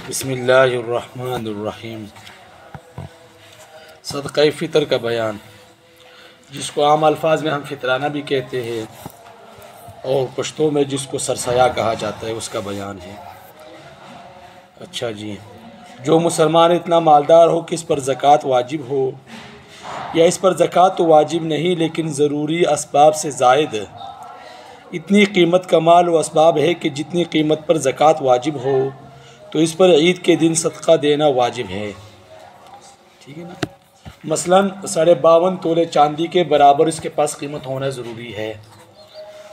बिस्मिल्लाहिर्रहमानिर्रहीम। सदक़ा फ़ितर का बयान, जिसको आम अल्फाज में हम फितराना भी कहते हैं और पश्तो में जिसको सरसया कहा जाता है, उसका बयान है। अच्छा जी, जो मुसलमान इतना मालदार हो कि इस पर ज़कात वाजिब हो, या इस पर ज़कात तो वाजिब नहीं लेकिन ज़रूरी असबाब से ज़ायद इतनी कीमत का माल व असबाब है कि जितनी कीमत पर ज़कात वाजिब हो, तो इस पर ईद के दिन सदका देना वाजिब है। ठीक है ना। मसलन 52.5 तोले चांदी के बराबर इसके पास कीमत होना ज़रूरी है।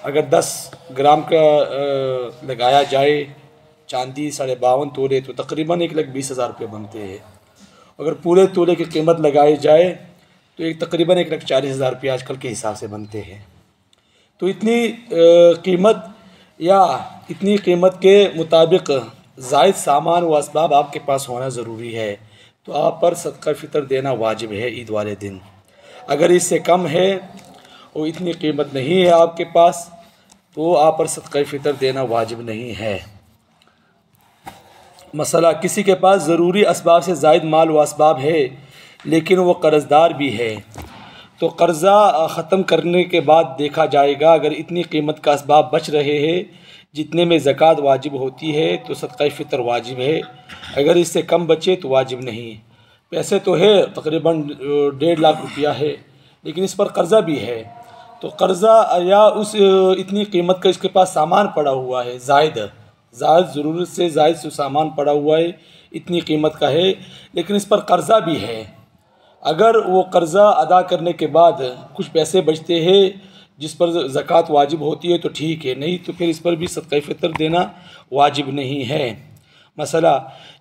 अगर 10 ग्राम का लगाया जाए चांदी 52.5 तोले, तो तकरीबन 1,20,000 रुपये बनते हैं। अगर पूरे तोले की कीमत लगाई जाए तो तकरीबन 1,40,000 रुपये आजकल के हिसाब से बनते हैं। तो इतनी कीमत या इतनी कीमत के मुताबिक ज़ायद सामान व असबाब आपके पास होना ज़रूरी है, तो आप पर सदका फ़ितर देना वाजिब है ईद वाले दिन। अगर इससे कम है और इतनी कीमत नहीं है आपके पास, तो आप पर सदका फ़ितर देना वाजिब नहीं है। मसला, किसी के पास ज़रूरी असबाब से ज़ायद माल व असबाब है लेकिन वो कर्ज़दार भी है, तो कर्ज़ा ख़त्म करने के बाद देखा जाएगा। अगर इतनी कीमत का असबाब बच रहे हैं जितने में ज़कात वाजिब होती है, तो सदका फ़ितर वाजिब है। अगर इससे कम बचे तो वाजिब नहीं। पैसे तो है तकरीबन 1.5 लाख रुपया है, लेकिन इस पर कर्ज़ा भी है, तो कर्ज़ा या उस इतनी कीमत का इसके पास सामान पड़ा हुआ है, ज़ायद ज़रूरत से ज़ायद सामान पड़ा हुआ है, इतनी कीमत का है, लेकिन इस पर कर्ज़ा भी है। अगर वो कर्ज़ा अदा करने के बाद कुछ पैसे बचते हैं जिस पर ज़कात वाजिब होती है तो ठीक है, नहीं तो फिर इस पर भी सदका फ़ितर देना वाजिब नहीं है। मसला,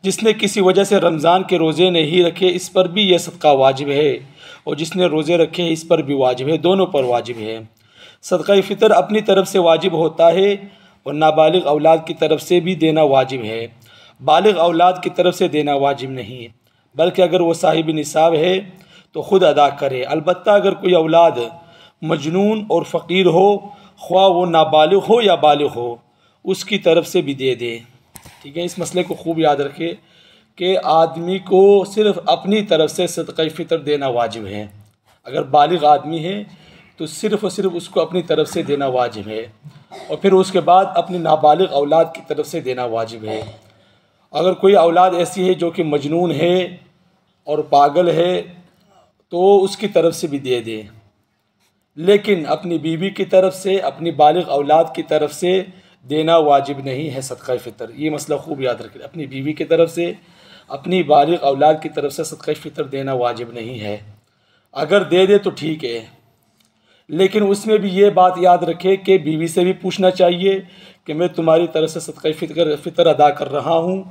जिसने किसी वजह से रमज़ान के रोज़े नहीं रखे, इस पर भी यह सदका वाजिब है, और जिसने रोज़े रखे इस पर भी वाजिब है, दोनों पर वाजिब है। सदका फ़ितर अपनी तरफ से वाजिब होता है और नाबालिग औलाद की तरफ से भी देना वाजिब है। बालिग औलाद की तरफ से देना वाजिब नहीं, बल्कि अगर वो साहिब निसाब है तो ख़ुद अदा करे। अलबत्ता अगर कोई औलाद मजनून और फ़कीर हो, ख्वाह वो नाबालिग हो या बालिग हो, उसकी तरफ से भी दे दे। ठीक है, इस मसले को खूब याद रखें कि आदमी को सिर्फ़ अपनी तरफ से सदका फ़ितर देना वाजिब है। अगर बालिग आदमी है तो सिर्फ़ और सिर्फ उसको अपनी तरफ से देना वाजिब है, और फिर उसके बाद अपनी नाबालिग औलाद की तरफ से देना वाजिब है। अगर कोई औलाद ऐसी है जो कि मजनून है और पागल है, तो उसकी तरफ से भी दे दे, लेकिन अपनी बीवी की तरफ से, अपनी बालिग औलाद की तरफ से देना वाजिब नहीं है सदका फ़ितर। ये मसला खूब याद रखें, अपनी बीवी की तरफ से, अपनी बालिग औलाद की तरफ से सदका फ़ितर देना वाजिब नहीं है। अगर दे दे तो ठीक है, लेकिन उसमें भी ये बात याद रखें कि बीवी से भी पूछना चाहिए कि मैं तुम्हारी तरफ से सदका फ़ितर अदा कर रहा हूँ,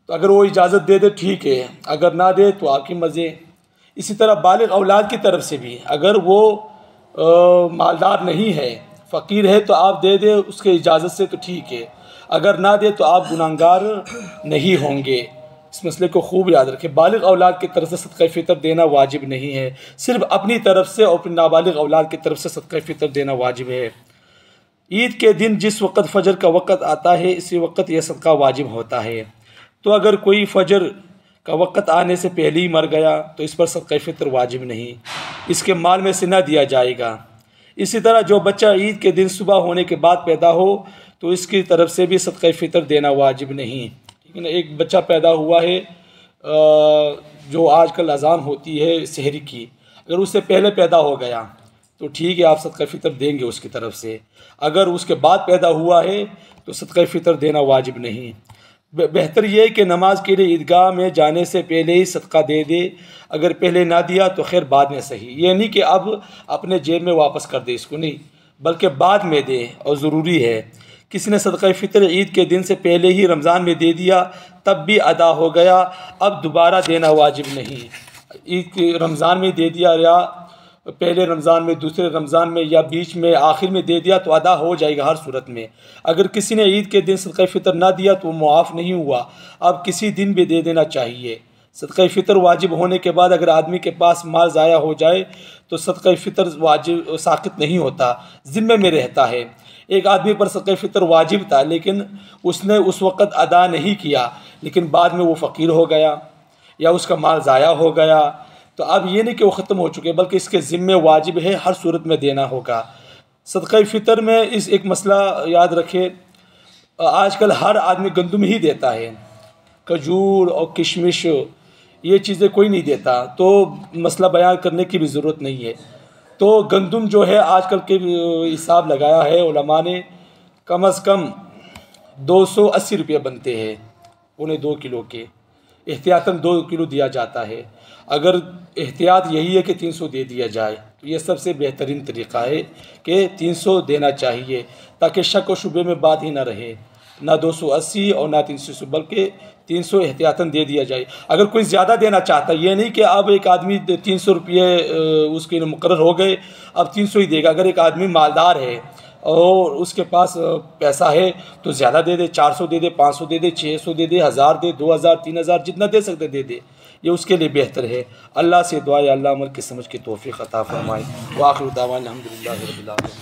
तो अगर वो इजाज़त दे दे ठीक है, अगर ना दे तो आपकी मज़े। इसी तरह बालिग औलाद की तरफ से भी, अगर वो मालदार नहीं है, फ़कीर है, तो आप दे दे उसके इजाज़त से तो ठीक है, अगर ना दे तो आप गुनाहगार नहीं होंगे। इस मसले को खूब याद रखें। बालिग औलाद की तरफ से सदका फ़ितर देना वाजिब नहीं है, सिर्फ अपनी तरफ से और अपनी नाबालिग औलाद की तरफ से सदका फ़ितर देना वाजिब है। ईद के दिन जिस वक़्त फ़जर का वक़्त आता है, इसी वक़्त यह सदका वाजिब होता है। तो अगर कोई फ़जर का वक़्त आने से पहले ही मर गया तो इस पर सदका फ़ितर वाजिब नहीं, इसके माल में से न दिया जाएगा। इसी तरह जो बच्चा ईद के दिन सुबह होने के बाद पैदा हो, तो इसकी तरफ से भी सदका फ़ितर देना वाजिब नहीं। ठीक है ना। एक बच्चा पैदा हुआ है जो आजकल अज़ान होती है सहरी की, अगर उससे पहले पैदा हो गया तो ठीक है, आप सदका फ़ितर देंगे उसकी तरफ से। अगर उसके बाद पैदा हुआ है तो सदका फ़ितर देना वाजिब नहीं। बेहतर यह है कि नमाज के लिए ईदगाह में जाने से पहले ही सदका दे दे, अगर पहले ना दिया तो खैर बाद में सही। ये नहीं कि अब अपने जेब में वापस कर दे इसको, नहीं, बल्कि बाद में दे, और ज़रूरी है। किसी ने सदका फ़ितर ईद के दिन से पहले ही रमज़ान में दे दिया, तब भी अदा हो गया, अब दोबारा देना वाजिब नहीं। ईद के रमज़ान में दे दिया, या पहले रमज़ान में, दूसरे रमज़ान में, या बीच में, आखिर में दे दिया तो अदा हो जाएगा हर सूरत में। अगर किसी ने ईद के दिन सदका फ़ितर ना दिया तो वो मुआफ़ नहीं हुआ, अब किसी दिन भी दे देना चाहिए। सदका फ़ितर वाजिब होने के बाद अगर आदमी के पास माल ज़ाया हो जाए तो सदका फ़ितर वाजिब साक़ित नहीं होता, ज़िम्मे में रहता है। एक आदमी पर सदका फ़ितर वाजिब था, लेकिन उसने उस वक़्त अदा नहीं किया, लेकिन बाद में वो फ़कीर हो गया या उसका माल ज़ाया हो गया, तो अब ये नहीं कि वो ख़त्म हो चुके, बल्कि इसके ज़िम्मे वाजिब है हर सूरत में देना होगा। सदक़ा फ़ितर में इस एक मसला याद रखें, आजकल हर आदमी गंदम ही देता है, खजूर और किशमिश ये चीज़ें कोई नहीं देता, तो मसला बयान करने की भी ज़रूरत नहीं है। तो गंदम जो है आजकल के हिसाब लगाया है उलमा ने, कम अज़ कम 280 रुपये बनते हैं 2.25 किलो के, एहतियातन 2 किलो दिया जाता है। अगर एहतियात यही है कि 300 दे दिया जाए तो ये सबसे बेहतरीन तरीक़ा है कि 300 देना चाहिए, ताकि शक व शुबे में बात ही ना रहे, ना 280 और ना 300, बल्कि 300 एहतियातन दे दिया जाए। अगर कोई ज़्यादा देना चाहता है, ये नहीं कि अब एक आदमी 300 रुपये उसके मुकर्रर हो गए अब 300 ही देगा। अगर एक आदमी मालदार है और उसके पास पैसा है तो ज़्यादा दे दे, 400 दे दे, 500 दे दे, 600 दे दे, 1000 दे, 2000, 3000, जितना दे सकते दे दे, ये उसके लिए बेहतर है। अल्लाह से दुआ है अल्लाह अमल की समझ की तौफीक अता फरमाए। व आखिर दावाना अल्हम्दुलिल्लाहि रब्बिल आलमीन।